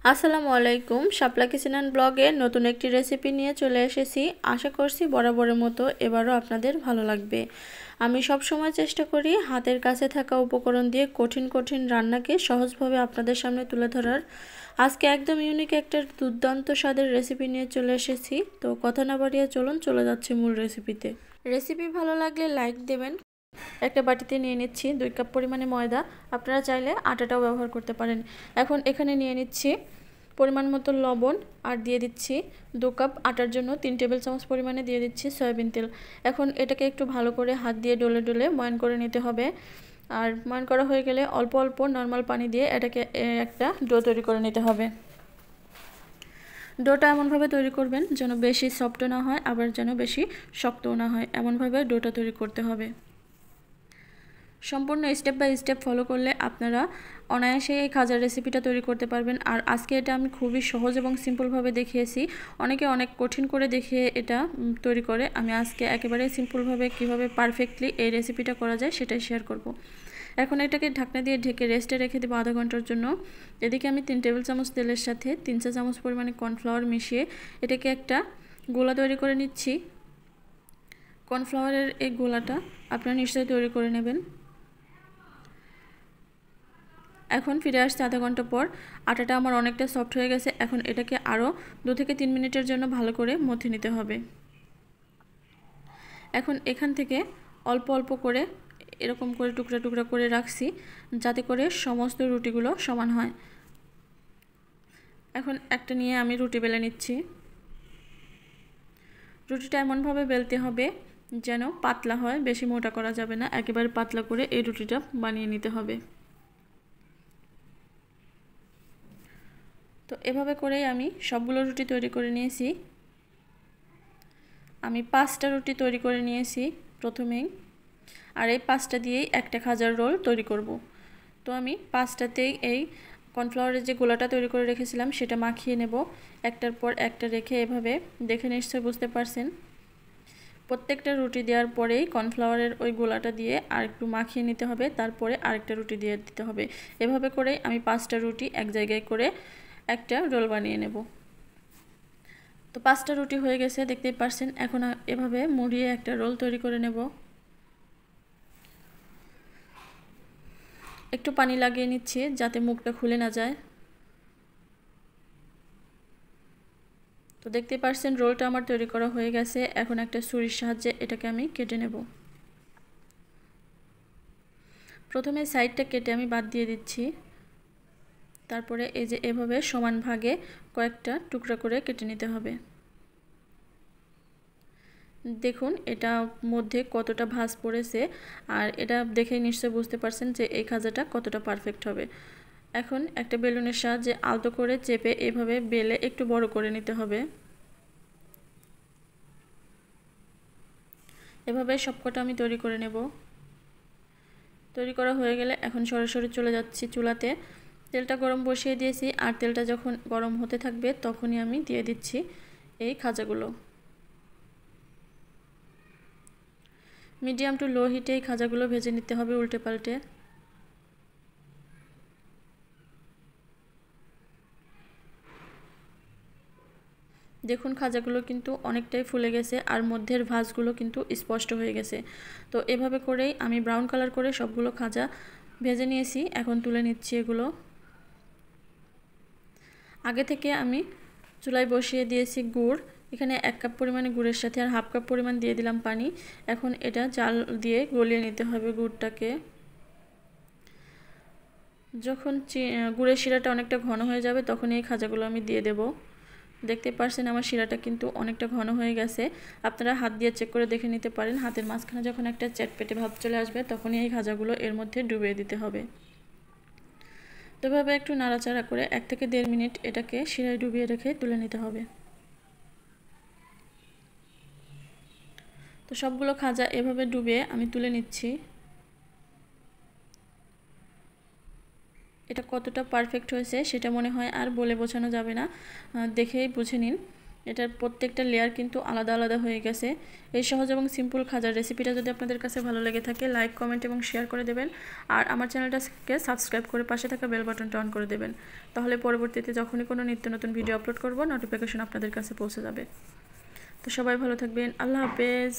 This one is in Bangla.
আসসালামু আলাইকুম, শাপলা কিচেন অ্যান্ড ব্লগে নতুন একটি রেসিপি নিয়ে চলে এসেছি। আশা করছি বরাবরের মতো এবারও আপনাদের ভালো লাগবে। আমি সব সময় চেষ্টা করি হাতের কাছে থাকা উপকরণ দিয়ে কঠিন কঠিন রান্নাকে সহজভাবে আপনাদের সামনে তুলে ধরার। আজকে একদম ইউনিক একটা দুর্দান্ত স্বাদের রেসিপি নিয়ে চলে এসেছি। তো কথা না বাড়িয়ে চলুন চলে যাচ্ছে মূল রেসিপিতে। রেসিপি ভালো লাগলে লাইক দেবেন। একটা বাটিতে নিয়ে নিচ্ছি 2 কাপ পরিমাণে ময়দা, আপনারা চাইলে আটাটাও ব্যবহার করতে পারেন। এখন এখানে নিয়ে নিচ্ছি পরিমাণ মতো লবণ আর দিয়ে দিচ্ছি 2 কাপ আটার জন্য 3 টেবিল চামচ পরিমাণে দিয়ে দিচ্ছি সয়াবিন তেল। এখন এটাকে একটু ভালো করে হাত দিয়ে ডলে ডলে ময়ান করে নিতে হবে। আর ময়ান করা হয়ে গেলে অল্প অল্প নর্মাল পানি দিয়ে এটাকে একটা ডো তৈরি করে নিতে হবে। ডোটা এমনভাবে তৈরি করবেন যেন বেশি সফটও না হয় আবার যেন বেশি শক্তও না হয়, এমনভাবে ডোটা তৈরি করতে হবে। সম্পূর্ণ স্টেপ বাই স্টেপ ফলো করলে আপনারা অনায়াসে এই খাজার রেসিপিটা তৈরি করতে পারবেন। আর আজকে এটা আমি খুবই সহজ এবং সিম্পলভাবে দেখিয়েছি। অনেকে অনেক কঠিন করে দেখিয়ে এটা তৈরি করে, আমি আজকে একেবারে সিম্পলভাবে কিভাবে পারফেক্টলি এই রেসিপিটা করা যায় সেটাই শেয়ার করব। এখন এটাকে ঢাকনা দিয়ে ঢেকে রেস্টে রেখে দেবো আধা ঘন্টার জন্য। এদিকে আমি 3 টেবিল চামচ তেলের সাথে 3 চা চামচ পরিমাণে কর্নফ্লাওয়ার মিশিয়ে এটাকে একটা গোলা তৈরি করে নিচ্ছি। কর্নফ্লাওয়ারের এই গোলাটা আপনারা নিশ্চয়ই তৈরি করে নেবেন। এখন ফিরে আসছে আধা ঘন্টা পর। আটাটা আমার অনেকটা সফট হয়ে গেছে। এখন এটাকে আরও 2 থেকে 3 মিনিটের জন্য ভালো করে মথে নিতে হবে। এখন এখান থেকে অল্প অল্প করে এরকম করে টুকরা টুকরা করে রাখছি যাতে করে সমস্ত রুটিগুলো সমান হয়। এখন একটা নিয়ে আমি রুটি বেলে নিচ্ছি। রুটিটা এমনভাবে বেলতে হবে যেন পাতলা হয়, বেশি মোটা করা যাবে না, একেবারে পাতলা করে এই রুটিটা বানিয়ে নিতে হবে। তো এভাবে করেই আমি সবগুলো রুটি তৈরি করে নিয়েছি। আমি 5টা রুটি তৈরি করে নিয়েছি প্রথমেই, আর এই 5টা দিয়েই একটা খাজার রোল তৈরি করব। তো আমি 5টাতেই এই কর্নফ্লাওয়ারের যে গোলাটা তৈরি করে রেখেছিলাম সেটা মাখিয়ে নেব। একটার পর একটা রেখে এভাবে দেখে নিশ্চয়ই বুঝতে পারছেন প্রত্যেকটা রুটি দেওয়ার পরেই কর্নফ্লাওয়ারের ওই গোলাটা দিয়ে আর একটু মাখিয়ে নিতে হবে, তারপরে আরেকটা রুটি দিয়ে দিতে হবে। এভাবে করেই আমি 5টা রুটি এক জায়গায় করে একটা রোল বানিয়ে নেব। তো 5টা রুটি হয়ে গেছে দেখতেই পারছেন। এখন এভাবে মুড়িয়ে একটা রোল তৈরি করে নেব। একটু পানি লাগিয়ে নিচ্ছি যাতে মুখটা খুলে না যায়। তো দেখতেই পারছেন রোলটা আমার তৈরি করা হয়ে গেছে। এখন একটা ছুরির সাহায্যে এটাকে আমি কেটে নেব। প্রথমে সাইডটা কেটে আমি বাদ দিয়ে দিচ্ছি। তারপরে এই যে এভাবে সমান ভাগে কয়েকটা টুকরা করে কেটে নিতে হবে। দেখুন এটা মধ্যে কতটা ভাঁজ পড়েছে, আর এটা দেখে নিশ্চয়ই বুঝতে পারছেন যে এই খাজাটা কতটা পারফেক্ট হবে। এখন একটা বেলুনের সাহায্যে আলতো করে চেপে এভাবে বেলে একটু বড় করে নিতে হবে। এভাবে সবকটা আমি তৈরি করে নেব। তৈরি করা হয়ে গেলে এখন সরাসরি চলে যাচ্ছি চুলাতে। তেলটা গরম বসিয়ে দিয়েছি, আর তেলটা যখন গরম হতে থাকবে তখনই আমি দিয়ে দিচ্ছি এই খাজাগুলো। মিডিয়াম টু লো হিটে এই খাজাগুলো ভেজে নিতে হবে উল্টে পাল্টে। দেখুন খাজাগুলো কিন্তু অনেকটাই ফুলে গেছে আর মধ্যের ভাঁজগুলো কিন্তু স্পষ্ট হয়ে গেছে। তো এভাবে করেই আমি ব্রাউন কালার করে সবগুলো খাজা ভেজে নিয়েছি। এখন তুলে নিচ্ছি এগুলো। আগে থেকে আমি চুলায় বসিয়ে দিয়েছি গুড়। এখানে 1 কাপ পরিমাণে গুড়ের সাথে আর হাফ কাপ পরিমাণ দিয়ে দিলাম পানি। এখন এটা জাল দিয়ে গলিয়ে নিতে হবে গুড়টাকে। যখন গুড়ের শিরাটা অনেকটা ঘন হয়ে যাবে তখন এই খাজাগুলো আমি দিয়ে দেব। দেখতে পারছেন আমার শিরাটা কিন্তু অনেকটা ঘন হয়ে গেছে। আপনারা হাত দিয়ে চেক করে দেখে নিতে পারেন। হাতের মাঝখানে যখন একটা চ্যাটপেটে ভাব চলে আসবে তখনই এই খাজাগুলো এর মধ্যে ডুবিয়ে দিতে হবে। তো এভাবে একটু নাড়াচাড়া করে 1 থেকে 1.5 মিনিট এটাকে শিরায় ডুবিয়ে রেখে তুলে নিতে হবে। তো সবগুলো খাজা এভাবে ডুবিয়ে আমি তুলে নিচ্ছি। এটা কতটা পারফেক্ট হয়েছে সেটা মনে হয় আর বলে বোঝানো যাবে না, দেখেই বুঝে নিন। এটার প্রত্যেকটা লেয়ার কিন্তু আলাদা আলাদা হয়ে গেছে। এই সহজ এবং সিম্পল খাজার রেসিপিটা যদি আপনাদের কাছে ভালো লেগে থাকে লাইক কমেন্ট এবং শেয়ার করে দেবেন। আর আমার চ্যানেলটাকে সাবস্ক্রাইব করে পাশে থাকা বেল বাটনটা অন করে দেবেন। তাহলে পরবর্তীতে যখনই কোনো নিত্য নতুন ভিডিও আপলোড করব নোটিফিকেশন আপনাদের কাছে পৌঁছে যাবে। তো সবাই ভালো থাকবেন। আল্লাহ হাফেজ।